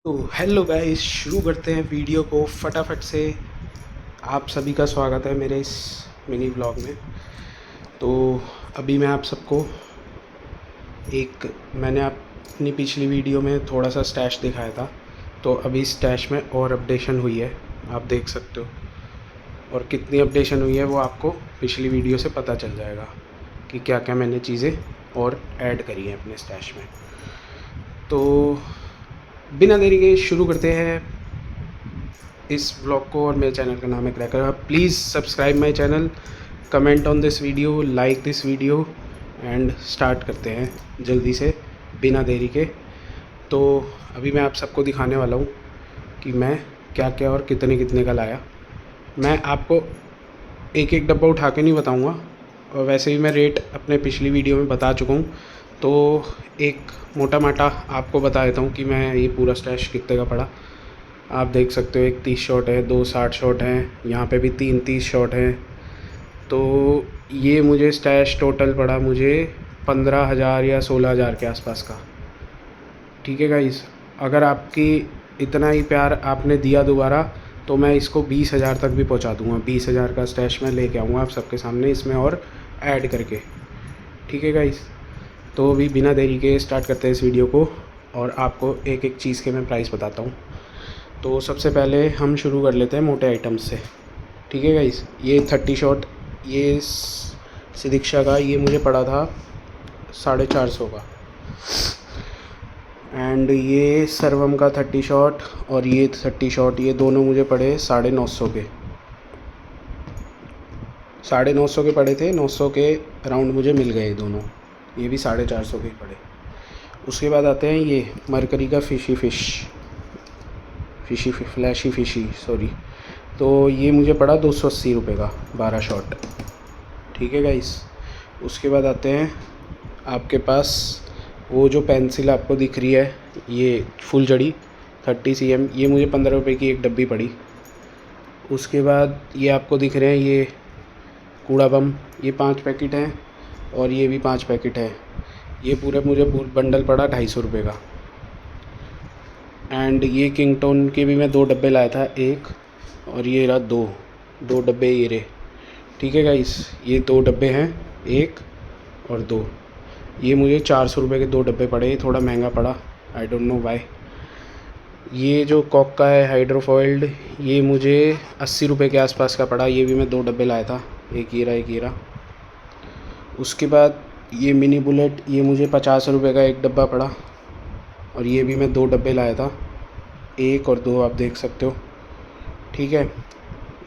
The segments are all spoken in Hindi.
तो हेलो गाइस, शुरू करते हैं वीडियो को फटाफट से। आप सभी का स्वागत है मेरे इस मिनी ब्लॉग में। तो अभी मैं आप सबको मैंने अपनी पिछली वीडियो में थोड़ा सा स्टैश दिखाया था, तो अभी स्टैश में और अपडेशन हुई है, आप देख सकते हो। और कितनी अपडेशन हुई है वो आपको पिछली वीडियो से पता चल जाएगा कि क्या क्या मैंने चीज़ें और ऐड करी हैं अपने स्टैश में। तो बिना देरी के शुरू करते हैं इस ब्लॉग को। और मेरे चैनल का नाम है cracker. Please subscribe my channel, comment on this video, like this video and start करते हैं जल्दी से बिना देरी के। तो अभी मैं आप सबको दिखाने वाला हूँ कि मैं क्या क्या और कितने कितने का लाया। मैं आपको एक एक डब्बा उठा के नहीं बताऊँगा, और वैसे भी मैं रेट अपने पिछली वीडियो में बता चुका हूँ। तो एक मोटा माटा आपको बता देता हूँ कि मैं ये पूरा स्टैश कितने का पड़ा। आप देख सकते हो, एक 30 शॉट है, 2 60 शॉट हैं, यहाँ पे भी 3 30 शॉट हैं। तो ये मुझे स्टैश टोटल पड़ा मुझे 15,000 या 16,000 के आसपास का। ठीक है गाइस, अगर आपकी इतना ही प्यार आपने दिया दोबारा, तो मैं इसको 20,000 तक भी पहुंचा दूंगा। 20,000 का स्टैश मैं लेके आऊँगा आप सबके सामने, इसमें और ऐड करके। ठीक है गाइस, तो अभी बिना देरी के स्टार्ट करते हैं इस वीडियो को, और आपको एक एक चीज़ के मैं प्राइस बताता हूँ। तो सबसे पहले हम शुरू कर लेते हैं मोटे आइटम्स से। ठीक है गाइस, ये 30 शॉट, ये सिदीक्षा का, ये मुझे पड़ा था 450 का। एंड ये सर्वम का 30 शॉट और ये 30 शॉट, ये दोनों मुझे पड़े 950 के। 950 के पड़े थे, 900 के अराउंड मुझे मिल गए दोनों। ये भी 450 के पड़े। उसके बाद आते हैं ये मरकरी का फ्लैशी फिशी सॉरी। तो ये मुझे पड़ा 280 रुपये का 12 शॉट। ठीक है गाइस, उसके बाद आते हैं आपके पास वो जो पेंसिल आपको दिख रही है, ये फुल जड़ी 30 cm, ये मुझे 15 रुपये की एक डब्बी पड़ी। उसके बाद ये आपको दिख रहे हैं ये कूड़ा बम, ये 5 पैकेट हैं, और ये भी 5 पैकेट है। ये पूरे मुझे बंडल पड़ा 250 रुपये का। एंड ये किंगटोन के भी मैं 2 डब्बे लाया था, एक और ये रहा 2 डब्बे ये रहे। ठीक है गाइस, ये 2 डब्बे हैं, 1 और 2। ये मुझे 400 रुपये के 2 डब्बे पड़े, थोड़ा महंगा पड़ा, आई डोंट नो वाई। ये जो कॉक का है हाइड्रोफॉइल्ड, ये मुझे 80 रुपये के आसपास का पड़ा। ये भी मैं 2 डब्बे लाया था, एक ये रहा। उसके बाद ये मिनी बुलेट, ये मुझे 50 रुपये का एक डब्बा पड़ा, और ये भी मैं 2 डब्बे लाया था, 1 और 2, आप देख सकते हो। ठीक है,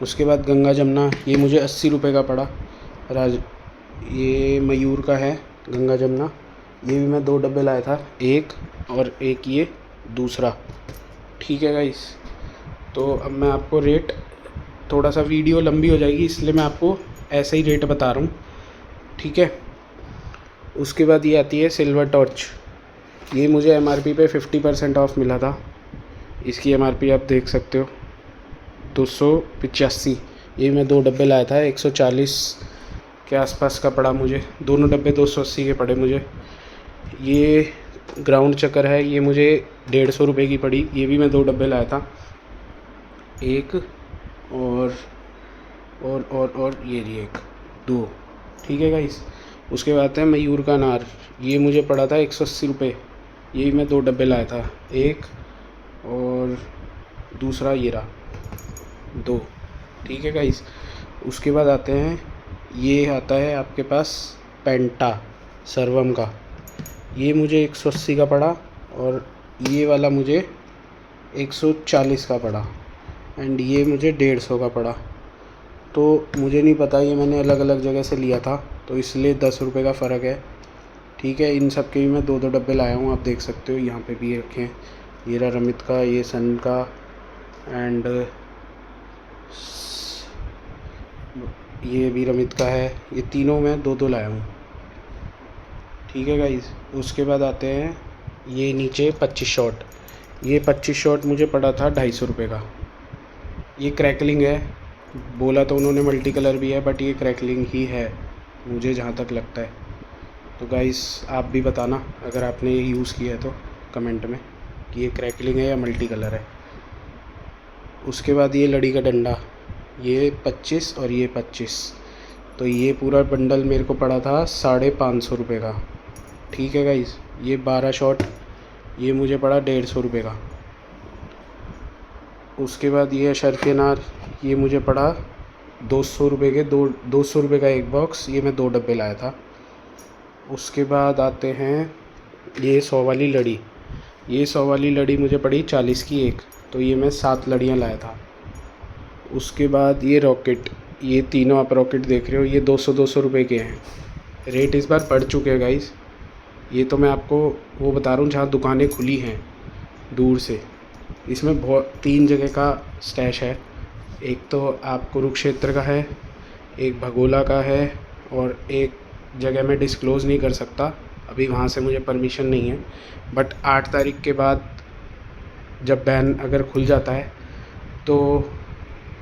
उसके बाद गंगा जमुना, ये मुझे 80 रुपये का पड़ा। ये मयूर का है गंगा जमुना, ये भी मैं 2 डब्बे लाया था, 1 और 1 ये दूसरा। ठीक है गाइस, तो अब मैं आपको रेट, थोड़ा सा वीडियो लंबी हो जाएगी इसलिए मैं आपको ऐसे ही रेट बता रहा हूँ। ठीक है, उसके बाद ये आती है सिल्वर टॉर्च, ये मुझे MRP पे 50% ऑफ मिला था। इसकी MRP आप देख सकते हो 285। ये मैं 2 डब्बे लाया था, 140 के आसपास का पड़ा मुझे। दोनों डब्बे 280 के पड़े मुझे। ये ग्राउंड चक्कर है, ये मुझे 150 रुपये की पड़ी। ये भी मैं 2 डब्बे लाया था, एक और ये रही एक 2। ठीक है गाइस, उसके बाद आते हैं मयूर का अनार, ये मुझे पड़ा था 180 रुपये। ये भी मैं 2 डब्बे लाया था, एक और दूसरा ये रहा 2। ठीक है गाइस, उसके बाद आते हैं, ये आता है आपके पास पेंटा सर्वम का, ये मुझे 180 का पड़ा, और ये वाला मुझे 140 का पड़ा, एंड ये मुझे 150 का पड़ा। तो मुझे नहीं पता, ये मैंने अलग अलग जगह से लिया था, तो इसलिए 10 रुपये का फ़र्क है। ठीक है, इन सब के भी मैं 2 डब्बे लाया हूँ, आप देख सकते हो। यहाँ पे भी रखे हैं, ये रहा रमित का, ये सन का, एंड ये भी रमित का है। ये तीनों मैं 2 लाया हूँ। ठीक है गाइस, उसके बाद आते हैं ये नीचे 25 शॉट, ये 25 शॉट मुझे पड़ा था 250 रुपये का। ये क्रैकलिंग है, बोला तो उन्होंने मल्टी कलर भी है, बट ये क्रैकलिंग ही है मुझे जहाँ तक लगता है। तो गाइस, आप भी बताना अगर आपने ये यूज़ किया है तो कमेंट में। कि ये क्रैकलिंग है या मल्टी कलर है। उसके बाद ये लड़ी का डंडा, ये 25 और ये 25, तो ये पूरा बंडल मेरे को पड़ा था 550 रुपये का। ठीक है गाइस, ये 12 शॉट ये मुझे पड़ा 150 रुपये का। उसके बाद ये अशरफी अनार, ये मुझे पड़ा 200 रुपये के 200 रुपये का एक बॉक्स, ये मैं 2 डब्बे लाया था। उसके बाद आते हैं ये 100 वाली लड़ी, ये 100 वाली लड़ी मुझे पड़ी 40 की एक, तो ये मैं 7 लड़ियाँ लाया था। उसके बाद ये रॉकेट, ये तीनों आप रॉकेट देख रहे हो, ये 200-200 रुपये के हैं। रेट इस बार बढ़ चुके हैं गाइस। ये तो मैं आपको वो बता रहा हूँ जहाँ दुकानें खुली हैं दूर से। इसमें बहुत 3 जगह का स्टैश है, एक तो आप कुरुक्षेत्र का है, एक भगोला का है, और एक जगह मैं डिस्क्लोज़ नहीं कर सकता अभी, वहाँ से मुझे परमिशन नहीं है। बट 8 तारीख के बाद जब बैन अगर खुल जाता है तो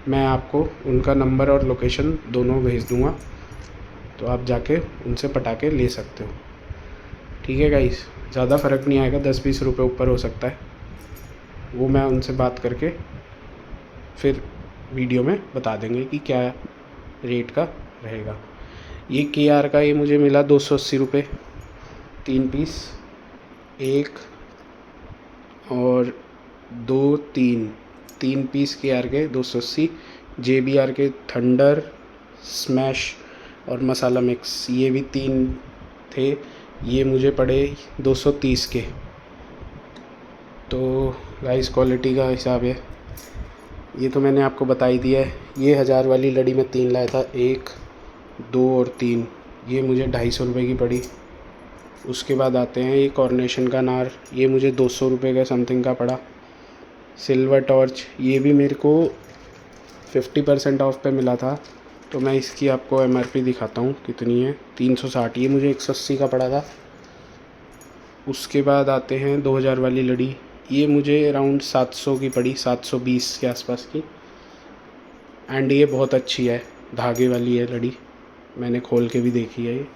मैं आपको उनका नंबर और लोकेशन दोनों भेज दूँगा, तो आप जाके उनसे पटाखे ले सकते हो। ठीक है गाइस, ज़्यादा फ़र्क नहीं आएगा, 10-20 रुपये ऊपर हो सकता है, वो मैं उनसे बात करके फिर वीडियो में बता देंगे कि क्या रेट का रहेगा। ये KR का ये मुझे मिला 280 रुपये 3 पीस, 1 और 2 3 पीस KR के 280, JBR के थंडर, स्मैश और मसाला मिक्स, ये भी 3 थे, ये मुझे पड़े 230 के। तो गाइस क्वालिटी का हिसाब है, ये तो मैंने आपको बता ही दिया है। ये 1000 वाली लड़ी में 3 लाया था, 1 2 और 3, ये मुझे 250 रुपये की पड़ी। उसके बाद आते हैं ये कॉर्नेशन का अनार, ये मुझे 200 रुपये का समथिंग का पड़ा। सिल्वर टॉर्च, ये भी मेरे को 50% ऑफ पे मिला था, तो मैं इसकी आपको MRP दिखाता हूँ कितनी है, 360, ये मुझे 180 का पड़ा था। उसके बाद आते हैं 2000 वाली लड़ी, ये मुझे अराउंड 700 की पड़ी, 720 के आसपास की, एंड ये बहुत अच्छी है, धागे वाली है लड़ी, मैंने खोल के भी देखी है ये।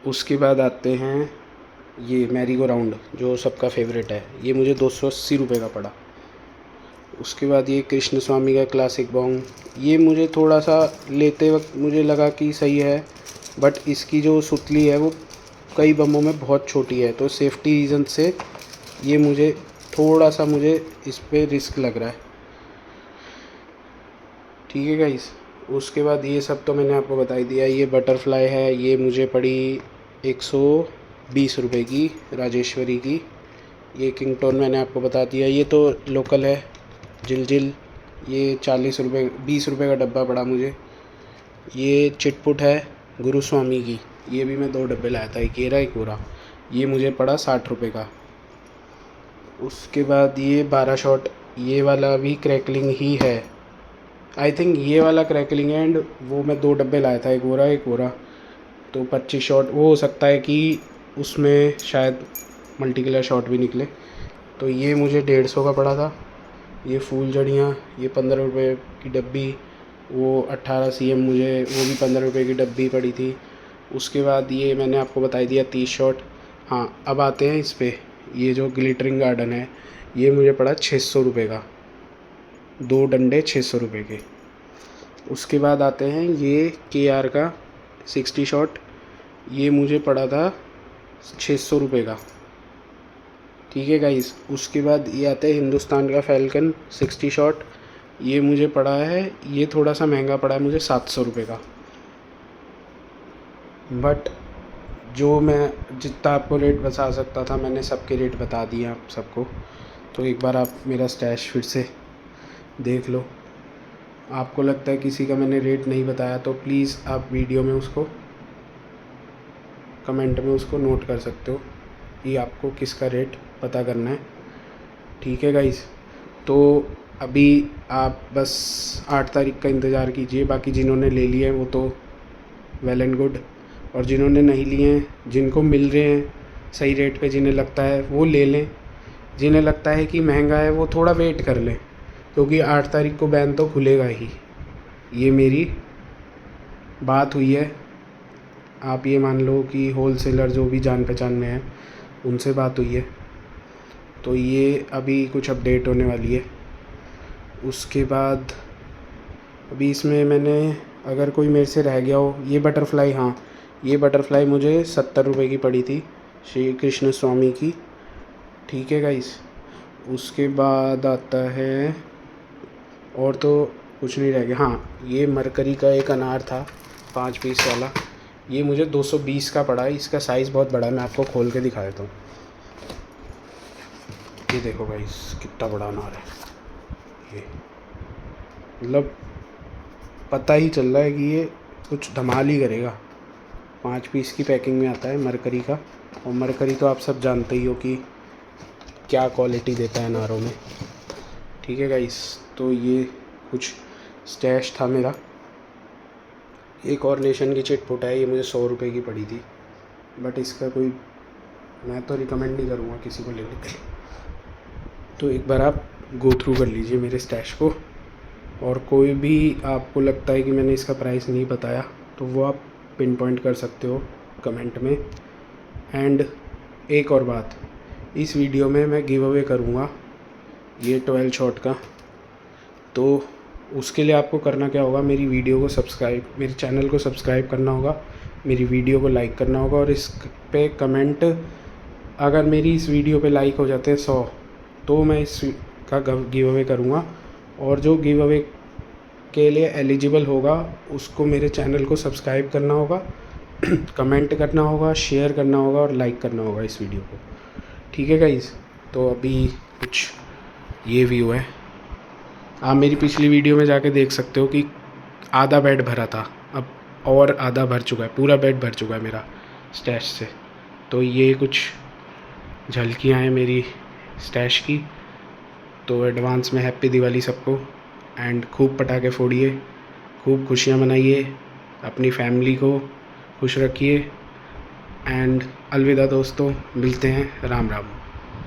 उसके बाद आते हैं ये मैरी गो राउंड, जो सबका फेवरेट है, ये मुझे 280 रुपये का पड़ा। उसके बाद ये कृष्ण स्वामी का क्लासिक बॉन्ग, ये मुझे थोड़ा सा लेते वक्त मुझे लगा कि सही है, बट इसकी जो सुतली है वो कई बमों में बहुत छोटी है, तो सेफ्टी रीज़न से ये मुझे थोड़ा सा इस पे रिस्क लग रहा है। ठीक है गाइस, उसके बाद ये सब तो मैंने आपको बता ही दिया। ये बटरफ्लाई है, ये मुझे पड़ी 120 रुपये की राजेश्वरी की। ये किंगटोन मैंने आपको बता दिया, ये तो लोकल है जिल, ये 40 रुपये 20 रुपये का डब्बा पड़ा मुझे। ये चिटपुट है गुरुस्वामी की, ये भी मैं 2 डब्बे लाया था, एक येरा एक गोरा, ये मुझे पड़ा 60 रुपये का। उसके बाद ये 12 शॉट, ये वाला भी क्रैकलिंग ही है, आई थिंक ये वाला क्रैकलिंग है, एंड वो मैं 2 डब्बे लाया था, एक गोरा, तो 25 शॉट, वो हो सकता है कि उसमें शायद मल्टी कलर शॉट भी निकले। तो ये मुझे 150 का पड़ा था। ये फूल जड़ियाँ, ये 15 रुपये की डब्बी, वो 18 CM मुझे वो भी 15 रुपये की डब्बी पड़ी थी। उसके बाद ये मैंने आपको बता दिया 30 शॉट। हाँ, अब आते हैं इस पे, ये जो ग्लिटरिंग गार्डन है, ये मुझे पड़ा 600 रुपये का, 2 डंडे 600 रुपये के। उसके बाद आते हैं ये KR का 60 शॉट, ये मुझे पड़ा था 600 रुपये का। ठीक है गाइस, उसके बाद ये आता है हिंदुस्तान का फैल्कन 60 शॉट, ये मुझे पड़ा है, ये थोड़ा सा महंगा पड़ा है मुझे 700 रुपये का। बट जो मैं जितना आपको रेट बता सकता था मैंने सबके रेट बता दिए आप सबको, तो एक बार आप मेरा स्टैश फिर से देख लो। आपको लगता है किसी का मैंने रेट नहीं बताया तो प्लीज़ आप वीडियो में उसको कमेंट में उसको नोट कर सकते हो कि आपको किसका रेट पता करना है। ठीक है गाइस, तो अभी आप बस 8 तारीख का इंतज़ार कीजिए। बाकी जिन्होंने ले लिए हैं वो तो वेल एंड गुड, और जिन्होंने नहीं लिए हैं, जिनको मिल रहे हैं सही रेट पे, जिन्हें लगता है वो ले लें, जिन्हें लगता है कि महंगा है वो थोड़ा वेट कर लें, क्योंकि 8 तारीख को बैन तो खुलेगा ही। ये मेरी बात हुई है, आप ये मान लो कि होल सेलर जो भी जान पहचान में है उनसे बात हुई है, तो ये अभी कुछ अपडेट होने वाली है। उसके बाद अभी इसमें मैंने, अगर कोई मेरे से रह गया हो, ये बटरफ्लाई, हाँ ये बटरफ्लाई मुझे 70 रुपये की पड़ी थी, श्री कृष्ण स्वामी की। ठीक है गाइस। उसके बाद आता है, और तो कुछ नहीं रह गया। हाँ, ये मरकरी का एक अनार था 5 पीस वाला, ये मुझे 220 का पड़ा है। इसका साइज़ बहुत बड़ा है, मैं आपको खोल के दिखा देता हूँ। ये देखो गाइस कितना बड़ा अनार है ये, मतलब पता ही चल रहा है कि ये कुछ धमाल ही करेगा। 5 पीस की पैकिंग में आता है मरकरी का, और मरकरी तो आप सब जानते ही हो कि क्या क्वालिटी देता है अनारों में। ठीक है गाइस, तो ये कुछ स्टैश था मेरा। एक और नेशन की चिटपुट है, ये मुझे 100 रुपये की पड़ी थी, बट इसका कोई, मैं तो रिकमेंड नहीं करूँगा किसी को लेने के लिए। तो एक बार आप गो थ्रू कर लीजिए मेरे स्टैश को, और कोई भी आपको लगता है कि मैंने इसका प्राइस नहीं बताया तो वो आप पिन पॉइंट कर सकते हो कमेंट में। एंड एक और बात, इस वीडियो में मैं गिव अवे करूँगा ये 12 शॉट का। तो उसके लिए आपको करना क्या होगा, मेरी वीडियो को सब्सक्राइब, मेरे चैनल को सब्सक्राइब करना होगा, मेरी वीडियो को लाइक करना होगा, और इस पे कमेंट, अगर मेरी इस वीडियो पे लाइक हो जाते हैं 100 तो मैं इसका गिव अवे करूँगा। और जो गिव अवे के लिए एलिजिबल होगा उसको मेरे चैनल को सब्सक्राइब करना होगा, कमेंट करना होगा, शेयर करना होगा और लाइक करना होगा इस वीडियो को। ठीक है गाइस, तो अभी कुछ ये व्यू है, आप मेरी पिछली वीडियो में जाके देख सकते हो कि आधा बेड भरा था, अब और आधा भर चुका है, पूरा बेड भर चुका है मेरा स्टैश से। तो ये कुछ झलकियाँ हैं मेरी स्टैश की। तो एडवांस में हैप्पी दिवाली सबको, एंड खूब पटाखे फोड़िए, खूब खुशियाँ मनाइए, अपनी फैमिली को खुश रखिए। एंड अलविदा दोस्तों, मिलते हैं, राम राम।